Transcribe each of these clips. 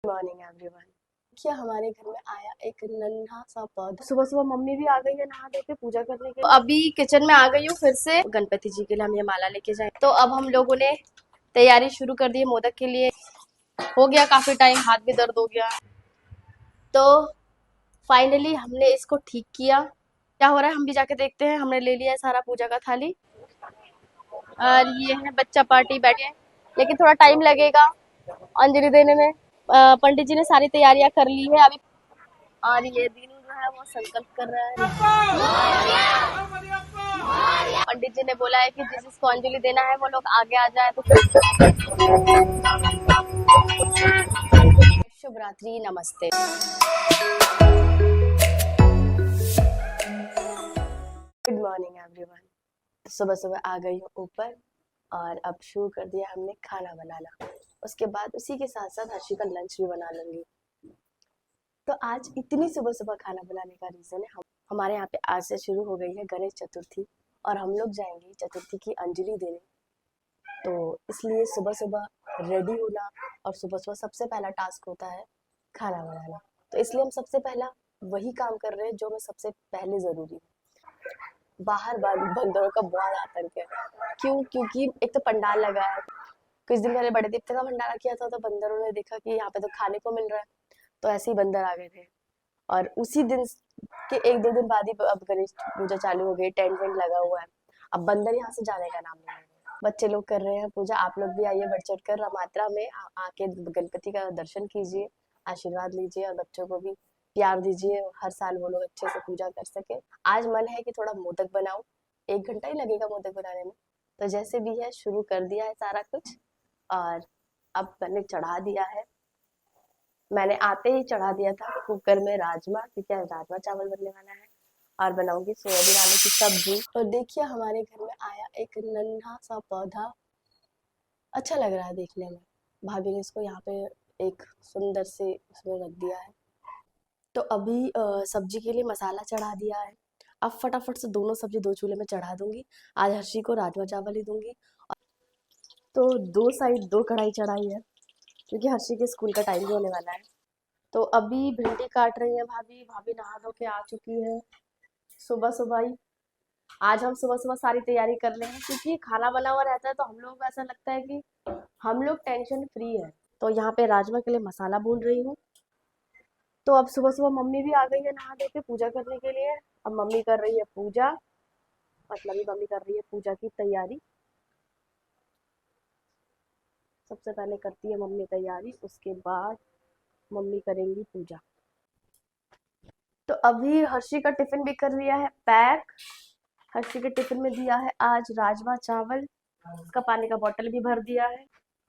Morning everyone. क्या हमारे घर में आया एक नन्हा सा पौधा। सुबह सुबह मम्मी भी आ गई है नहा धो के पूजा करने के लिए। अभी किचन में आ गई हूँ फिर से। गणपति जी के लिए हम ये माला लेके जाए। तो अब हम लोगों ने तैयारी शुरू कर दी है मोदक के लिए। हो गया काफी टाइम, हाथ भी दर्द हो गया। तो फाइनली हमने इसको ठीक किया। क्या हो रहा है हम भी जाके देखते हैं। हमने ले लिया है सारा पूजा का थाली और ये है बच्चा पार्टी बैठे हैं, लेकिन थोड़ा टाइम लगेगा अंजलि देने में। पंडित जी ने सारी तैयारियां कर ली है अभी। और ये दीनू जो है वो संकल्प कर रहा है। पंडित जी ने बोला है कि जिसको अंजलि देना है वो लोग आगे आ जाए। तो शुभ रात्रि, नमस्ते। Good morning everyone. सुबह सुबह आ गई हूँ ऊपर और अब शुरू कर दिया हमने खाना बनाना। उसके बाद उसी के साथ साथ हर्षी का लंच भी बना लूंगी। तो आज इतनी सुबह सुबह खाना बनाने का रीजन है हमारे यहाँ पे आज से शुरू हो गई है गणेश चतुर्थी और हम लोग जाएंगे चतुर्थी की अंजलि देने। तो इसलिए सुबह सुबह रेडी होना और सुबह सुबह सबसे पहला टास्क होता है खाना बनाना। तो इसलिए हम सबसे पहला वही काम कर रहे हैं जो हमें सबसे पहले जरूरी है। बाहर बंदरों का बहुत आतंक है। क्यों? क्योंकि एक तो पंडाल लगा है। कुछ दिन पहले बड़े दीप्ति का भंडारा किया था तो बंदरों ने देखा कि यहाँ पे तो खाने को मिल रहा है, तो ऐसे ही बंदर आ गए थे। और उसी दिन के एक दो दिन बाद ही अब गणेश पूजा चालू हो गई, टेंट वेंट लगा हुआ है। अब बंदर यहाँ से जाने का नाम नहीं ले रहे। बच्चे लोग कर रहे हैं पूजा। आप लोग भी आइए बढ़ चढ़ कर मात्रा में आके गणपति का दर्शन कीजिए, आशीर्वाद लीजिए और बच्चों को भी प्यार दीजिए। हर साल वो लोग अच्छे से पूजा कर सके। आज मन है कि थोड़ा मोदक बनाऊं। 1 घंटा ही लगेगा मोदक बनाने में। तो जैसे भी है शुरू कर दिया है सारा कुछ और अब मैंने चढ़ा दिया है। मैंने आते ही चढ़ा दिया था कुकर में राजमा, क्योंकि आज राजमा चावल बनने वाला है और बनाऊंगी सोयाबीन आलू की सब्जी। और देखिए हमारे घर में आया एक नन्हा सा पौधा। अच्छा लग रहा है देखने में। भाभी ने इसको यहाँ पे एक सुंदर से उसमें रख दिया है। तो अभी सब्जी के लिए मसाला चढ़ा दिया है। अब फटाफट से दोनों सब्जी 2 चूल्हे में चढ़ा दूंगी। आज हर्षी को राजमा चावल ही दूंगी। तो 2 साइड 2 कढ़ाई चढ़ाई है क्योंकि हर्षी के स्कूल का टाइम भी होने वाला है। तो अभी भिंडी काट रही है भाभी। भाभी नहा धो के आ चुकी है सुबह सुबह ही। आज हम सुबह सुबह सारी तैयारी कर रहे हैं क्योंकि खाना बना हुआ रहता है तो हम लोग को ऐसा लगता है कि हम लोग टेंशन फ्री है। तो यहाँ पे राजमा के लिए मसाला भून रही हूँ। तो अब सुबह सुबह मम्मी भी आ गई है नहा धो के पूजा करने के लिए। अब मम्मी कर रही है पूजा, मतलब मम्मी कर रही है पूजा की तैयारी। सबसे पहले करती है मम्मी तैयारी, उसके बाद मम्मी करेंगी पूजा। तो अभी हर्षी का टिफिन भी कर लिया है पैक। हर्षी के टिफिन में दिया है आज राजमा चावल। उसका पानी का बोतल भी भर दिया है।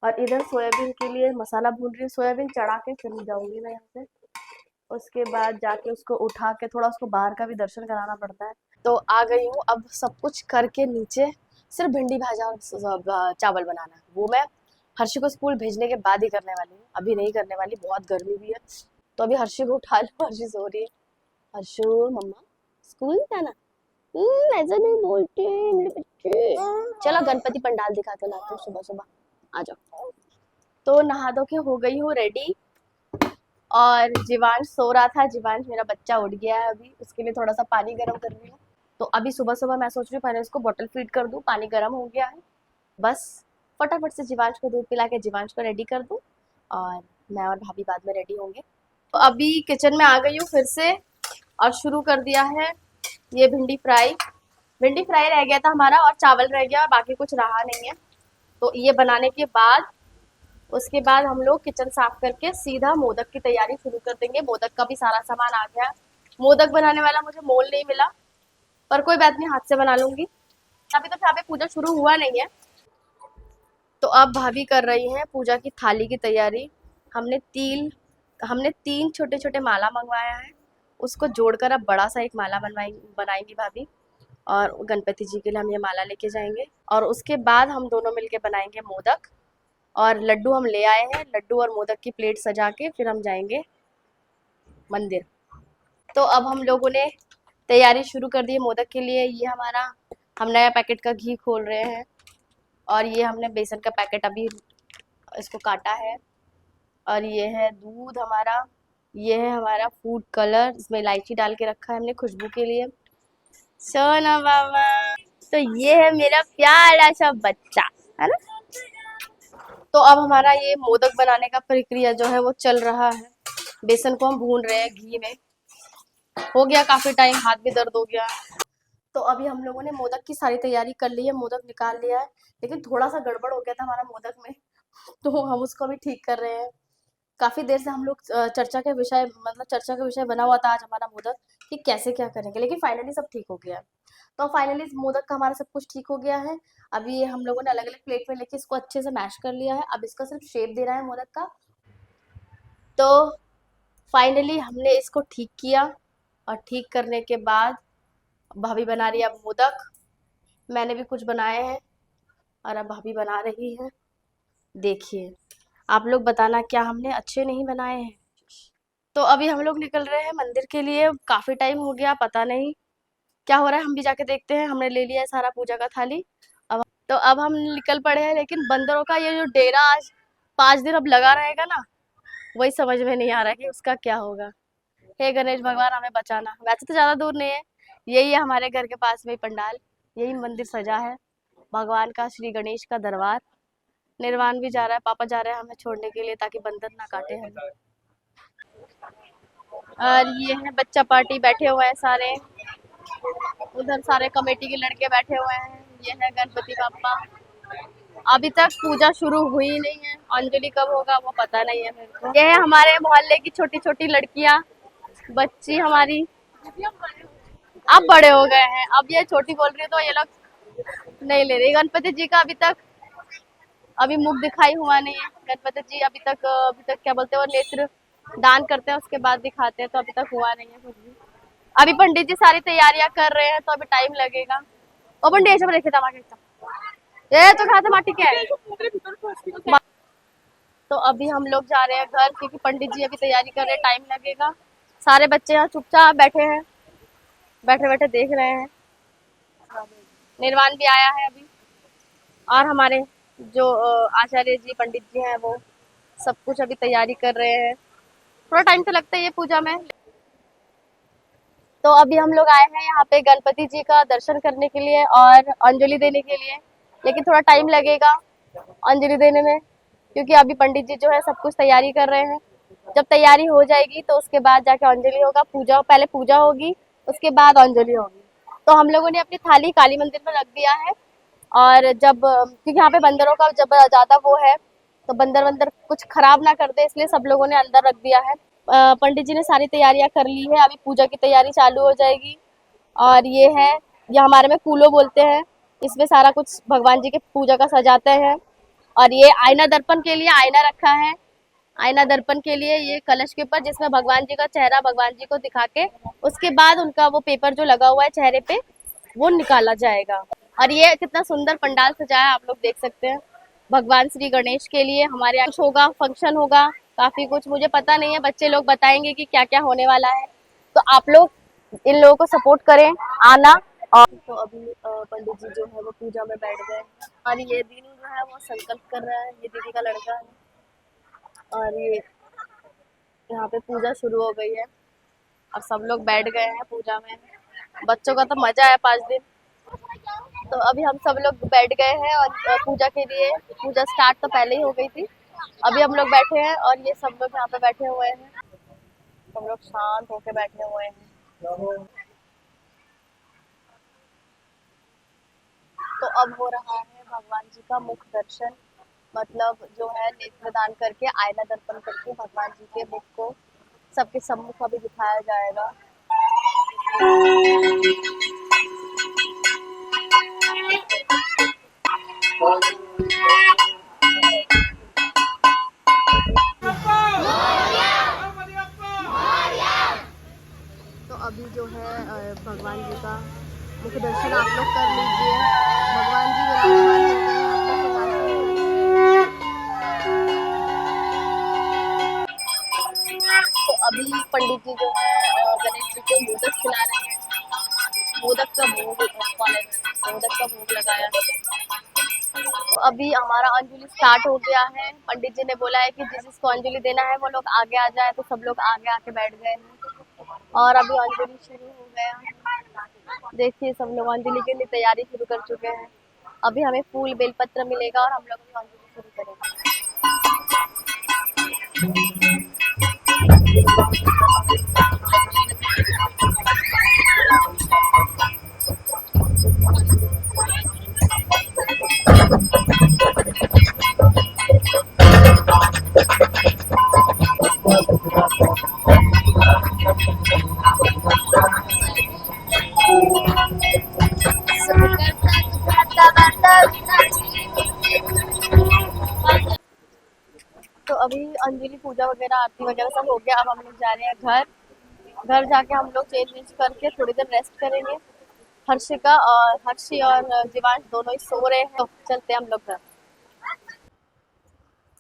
और इधर सोयाबीन के लिए मसाला भून रही हूँ। सोयाबीन चढ़ा के फिर जाऊंगी मैं यहाँ से। उसके बाद जाके उसको उठा के थोड़ा उसको बाहर का भी दर्शन कराना पड़ता है। तो आ गई हूँ अब सब कुछ करके नीचे। सिर्फ भिंडी भाजा और चावल बनाना है, वो मैं हर्षी को स्कूल भेजने के बाद ही करने वाली हूँ। अभी नहीं करने वाली, बहुत गर्मी भी है। तो अभी हर्षी को उठा लो, हर्षी सो रही है। हर्षू मम्मा स्कूल जाना। ऐसा नहीं बोलते मेरे बच्चे। चलो गणपति पंडाल दिखा के लाती हूँ सुबह सुबह, आ जाओ। तो नहा धो के हो गई हूँ रेडी और जीवांश सो रहा था। जीवांश मेरा बच्चा उठ गया है अभी, उसके लिए थोड़ा सा पानी गर्म कर रही हूँ। तो अभी सुबह सुबह मैं सोच रही हूँ पहले उसको बोतल फीड कर दूँ, पानी गर्म हो गया है। बस फटाफट से जीवांश को दूध पिला के जीवांश को रेडी कर दूँ और मैं और भाभी बाद में रेडी होंगे। तो अभी किचन में आ गई हूँ फिर से और शुरू कर दिया है ये भिंडी फ्राई। भिंडी फ्राई रह गया था हमारा और चावल रह गया और बाकी कुछ रहा नहीं है। तो ये बनाने के बाद उसके बाद हम लोग किचन साफ करके सीधा मोदक की तैयारी शुरू कर देंगे। मोदक का भी सारा सामान आ गया। मोदक बनाने वाला मुझे मोल नहीं मिला, पर कोई बात नहीं, हाथ से बना लूंगी। अभी तो यहाँ पे पूजा शुरू हुआ नहीं है। तो अब भाभी कर रही हैं पूजा की थाली की तैयारी। हमने 3 छोटे छोटे माला मंगवाया है, उसको जोड़कर अब बड़ा सा एक माला बनाएंगी भाभी। और गणपति जी के लिए हम ये माला लेके जाएंगे और उसके बाद हम दोनों मिलके बनाएंगे मोदक। और लड्डू हम ले आए हैं, लड्डू और मोदक की प्लेट सजा के फिर हम जाएंगे मंदिर। तो अब हम लोगों ने तैयारी शुरू कर दी है मोदक के लिए। ये हमारा हम नया पैकेट का घी खोल रहे हैं और ये हमने बेसन का पैकेट अभी इसको काटा है। और ये है दूध हमारा, ये है हमारा फूड कलर, इसमें इलायची डाल के रखा है हमने खुशबू के लिए। सोना बाबा। तो ये है मेरा प्यारा सा बच्चा, है ना। तो अब हमारा ये मोदक बनाने का प्रक्रिया जो है वो चल रहा है। बेसन को हम भून रहे हैं घी में। हो गया काफी टाइम, हाथ भी दर्द हो गया। तो अभी हम लोगों ने मोदक की सारी तैयारी कर ली है, मोदक निकाल लिया है, लेकिन थोड़ा सा गड़बड़ हो गया था हमारा मोदक में, तो हम उसको भी ठीक कर रहे हैं। काफी देर से हम लोग चर्चा का विषय बना हुआ था आज हमारा मोदक, कि कैसे क्या करेंगे, लेकिन फाइनली सब ठीक हो गया है। तो फाइनली मोदक का हमारा सब कुछ ठीक हो गया है। अभी ये हम लोगों ने अलग अलग प्लेट में लेके इसको अच्छे से मैश कर लिया है। अब इसका सिर्फ शेप देना है मोदक का। तो फाइनली हमने इसको ठीक किया, और ठीक करने के बाद भाभी बना रही है अब मोदक। मैंने भी कुछ बनाए हैं और अब भाभी बना रही है। देखिए, आप लोग बताना क्या हमने अच्छे नहीं बनाए हैं। तो अभी हम लोग निकल रहे हैं मंदिर के लिए। काफी टाइम हो गया, पता नहीं क्या हो रहा है, हम भी जाके देखते हैं। हमने ले लिया है सारा पूजा का थाली। अब हम निकल पड़े हैं, लेकिन बंदरों का ये जो डेरा आज 5 दिन अब लगा रहेगा ना, वही समझ में नहीं आ रहा है कि उसका क्या होगा। हे गणेश भगवान हमें बचाना। वैसे तो ज्यादा दूर नहीं है, यही है हमारे घर के पास में ही पंडाल, यही मंदिर सजा है भगवान का, श्री गणेश का दरबार। निर्वाण भी जा रहा है, पापा जा रहे हैं हमें छोड़ने के लिए, ताकि बंदर ना काटे हमें। और ये है बच्चा पार्टी, बैठे हुए हैं सारे, उधर सारे कमेटी के लड़के बैठे हुए हैं। ये है गणपति बाप्पा। अभी तक पूजा शुरू हुई नहीं है, अंजलि कब होगा वो पता नहीं है मेरे को। ये है हमारे मोहल्ले की छोटी छोटी लड़कियां, बच्ची हमारी। अब बड़े हो गए हैं, अब ये छोटी बोल रही है तो ये लोग नहीं ले रही। गणपति जी का अभी मुख दिखाई हुआ नहीं है। गणपति जी अभी तक क्या बोलते हैं वो, नेत्र दान करते हैं उसके बाद दिखाते हैं, तो अभी तक हुआ नहीं है कुछ भी। अभी पंडित जी सारी तैयारियां कर रहे हैं, तो अभी टाइम लगेगा। ओ पंडित ऐसे देखे था, ये तो खाते माटी क्या है। तो अभी हम लोग जा रहे हैं घर, क्योंकि पंडित जी अभी तैयारी कर रहे हैं, टाइम लगेगा। सारे बच्चे यहाँ चुपचाप बैठे हैं, बैठे बैठे देख रहे हैं। निर्वाण भी आया है अभी, और हमारे जो आचार्य जी पंडित जी हैं वो सब कुछ अभी तैयारी कर रहे हैं। थोड़ा टाइम तो लगता है ये पूजा में। तो अभी हम लोग आए हैं यहाँ पे गणपति जी का दर्शन करने के लिए और अंजलि देने के लिए, लेकिन थोड़ा टाइम लगेगा अंजलि देने में, क्योंकि अभी पंडित जी जो है सब कुछ तैयारी कर रहे हैं। जब तैयारी हो जाएगी तो उसके बाद जाके अंजलि होगा। पूजा पहले पूजा होगी, उसके बाद अंजलि होगी। तो हम लोगों ने अपनी थाली काली मंदिर में रख दिया है, और जब क्योंकि यहाँ पे बंदरों का जब ज्यादा वो है, तो बंदर वंदर कुछ खराब ना कर दे, इसलिए सब लोगों ने अंदर रख दिया है। पंडित जी ने सारी तैयारियां कर ली है, अभी पूजा की तैयारी चालू हो जाएगी। और ये हमारे में कूलो बोलते हैं, इसमें सारा कुछ भगवान जी के पूजा का सजाते हैं। और ये आईना दर्पण के लिए आईना रखा है, आईना दर्पण के लिए ये कलश के ऊपर, जिसमें भगवान जी का चेहरा भगवान जी को दिखा के उसके बाद उनका वो पेपर जो लगा हुआ है चेहरे पे वो निकाला जाएगा। और ये कितना सुंदर पंडाल सजाया है, आप लोग देख सकते हैं। भगवान श्री गणेश के लिए हमारे यहाँ कुछ होगा, फंक्शन होगा, काफी कुछ, मुझे पता नहीं है, बच्चे लोग बताएंगे कि क्या क्या होने वाला है। तो आप लोग इन लोगों को सपोर्ट करें, आना। और तो अभी पंडित जी जो है वो पूजा में बैठ गए, और ये दीनू जो है वो संकल्प कर रहा है, ये दीदी का लड़का है। और ये यहाँ पे पूजा शुरू हो गई है, और सब लोग बैठ गए हैं पूजा में। बच्चों का तो मजा है 5 दिन। तो अभी हम सब लोग बैठ गए हैं, और पूजा के लिए, पूजा स्टार्ट तो पहले ही हो गई थी। अभी हम लोग बैठे हैं, और ये सब लोग यहाँ पे बैठे हुए हैं, सब लोग शांत होके बैठे हुए हैं। तो अब हो रहा है भगवान जी का मुख दर्शन, मतलब जो है नेत्रदान करके, आईना दर्पण करके भगवान जी के मुख को सबके सम्मुख अभी दिखाया जाएगा। तो अभी जो है भगवान जी का मुख दर्शन आप लोग कर लीजिए। भगवान जी विराजमान होते हैं आपका सिंहासन। तो अभी पंडित जी जो है गणेश जी को मोदक खिला रहे हैं। मोदक का भोग लगाया है। तो अभी हमारा अंजलि स्टार्ट हो गया है। पंडित जी ने बोला है कि जिस जिसको अंजलि देना है वो लोग आगे आ जाए, तो सब लोग आगे आके बैठ गए हैं और अभी अंजलि शुरू हो गया। देखिए सब लोग अंजलि के लिए तैयारी शुरू कर चुके हैं। अभी हमें फूल बेलपत्र मिलेगा और हम लोग अभी अंजलि शुरू करेंगे। तो अभी अंजलि पूजा वगैरह आरती वगैरह सब हो गया। अब हम लोग जा रहे हैं घर। घर जाके हम लोग चेंज वेंज करके थोड़ी देर रेस्ट करेंगे। हर्षी और जीवांश दोनों ही सो रहे हैं, तो चलते हैं हम लोग घर।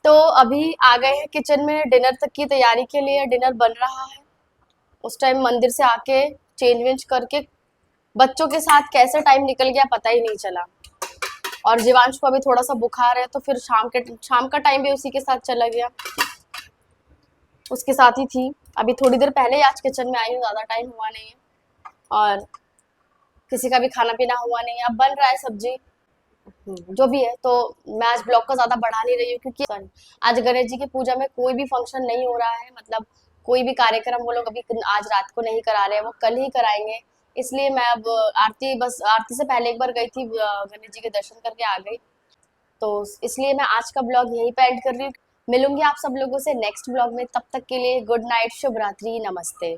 तो अभी आ गए हैं किचन में डिनर तक की तैयारी के लिए। डिनर बन रहा है। उस टाइम मंदिर से आके चेंज वेंज करके बच्चों के साथ कैसे टाइम निकल गया पता ही नहीं चला। और जीवांश को अभी थोड़ा सा बुखार है, तो फिर शाम का टाइम भी उसी के साथ चला गया। उसके साथ ही थी। अभी थोड़ी देर पहले ही आज किचन में आई हूँ, ज़्यादा टाइम हुआ नहीं है और किसी का भी खाना पीना हुआ नहीं है। अब बन रहा है सब्जी। जो भी है, तो मैं आज ब्लॉग को ज़्यादा बढ़ा नहीं रही हूँ क्योंकि आज गणेश जी की पूजा में कोई भी फंक्शन नहीं हो रहा है। मतलब कोई भी कार्यक्रम वो लोग अभी आज रात को नहीं करा रहे हैं, वो कल ही कराएंगे। इसलिए मैं अब आरती से पहले एक बार गई थी, गणेश जी के दर्शन करके आ गई। तो इसलिए मैं आज का ब्लॉग यहीं पे एंड कर रही हूँ। मिलूंगी आप सब लोगों से नेक्स्ट ब्लॉग में। तब तक के लिए गुड नाइट, शुभ रात्रि, नमस्ते।